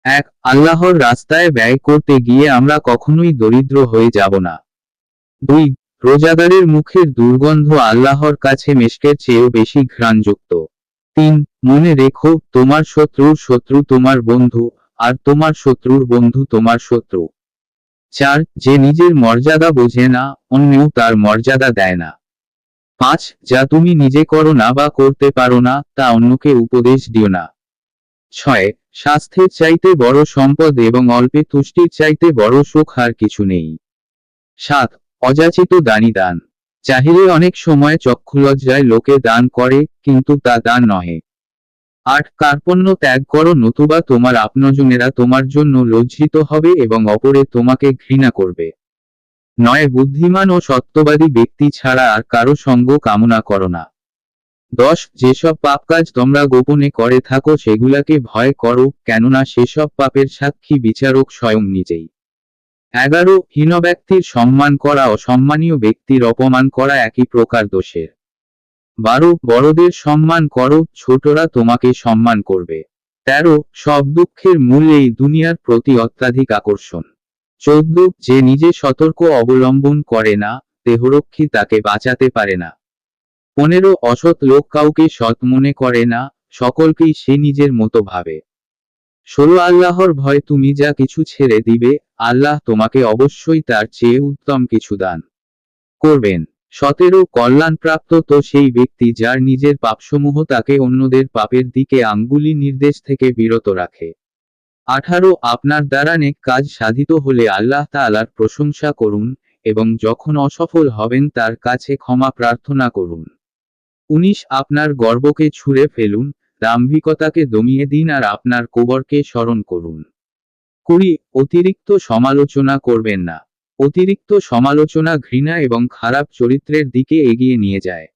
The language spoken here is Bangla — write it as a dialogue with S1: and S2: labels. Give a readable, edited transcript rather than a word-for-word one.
S1: এক, আল্লাহর রাস্তায় ব্যয় করতে গিয়ে আমরা কখনোই দরিদ্র হয়ে যাব না। 2, রোজাদারের মুখের দুর্গন্ধ আল্লাহর কাছে মেশকের চেয়েও বেশি ঘ্রাণযুক্ত। 3, মনে রেখো, তোমার শত্রুর শত্রু তোমার বন্ধু, আর তোমার শত্রুর বন্ধু তোমার শত্রু। 4, যে নিজের মর্যাদা বোঝে না, অন্যেও তার মর্যাদা দেয় না। 5, যা তুমি নিজে করো না বা করতে পারো না, তা অন্যকে উপদেশ দিও না। 6, স্বাস্থ্যের চাইতে বড় সম্পদ এবং অল্পে তুষ্টির চাইতে বড় সুখ আর কিছু নেই। 7, অযাচিত দানি দান। চাহিলে অনেক সময় চক্ষুলজ্জায় লোকে দান করে, কিন্তু তা দান নহে। 8, কার্পণ্য ত্যাগ করো, নতুবা তোমার আপনজনেরা তোমার জন্য লজ্জিত হবে এবং অপরে তোমাকে ঘৃণা করবে। 9, বুদ্ধিমান ও সত্যবাদী ব্যক্তি ছাড়া আর কারো সঙ্গ কামনা করো না। 10, যেসব পাপ কাজ তোমরা গোপনে করে থাকো সেগুলাকে ভয় করো, কেননা সেসব পাপের সাক্ষী বিচারক স্বয়ং নিজেই। 11, হীন ব্যক্তির সম্মান করা অসম্মানীয় ব্যক্তির অপমান করা একই প্রকার দোষের। 12, বড়দের সম্মান করো, ছোটরা তোমাকে সম্মান করবে। 13, সব দুঃখের মূল এই দুনিয়ার প্রতি অত্যাধিক আকর্ষণ। 14, যে নিজে সতর্ক অবলম্বন করে না, দেহরক্ষী তাকে বাঁচাতে পারে না। 15, অসৎ লোক কাউকে সৎ মনে করে না, সকলকেই সে নিজের মতো ভাবে। 16, আল্লাহর ভয় তুমি যা কিছু ছেড়ে দিবে, আল্লাহ তোমাকে অবশ্যই তার চেয়ে উত্তম কিছু দান করবেন। 17, কল্যাণপ্রাপ্ত তো সেই ব্যক্তি যার নিজের পাপসমূহ তাকে অন্যদের পাপের দিকে আঙ্গুলি নির্দেশ থেকে বিরত রাখে। 18, আপনার দ্বারা নেক কাজ সাধিত হলে আল্লাহ তাআলার প্রশংসা করুন, এবং যখন অসফল হবেন তার কাছে ক্ষমা প্রার্থনা করুন। 19, আপনার গর্বকে ছুঁড়ে ফেলুন, দাম্ভিকতাকে দমিয়ে দিন আর আপনার কবরকে স্মরণ করুন। 20, অতিরিক্ত সমালোচনা করবেন না। অতিরিক্ত সমালোচনা ঘৃণা এবং খারাপ চরিত্রের দিকে এগিয়ে নিয়ে যায়।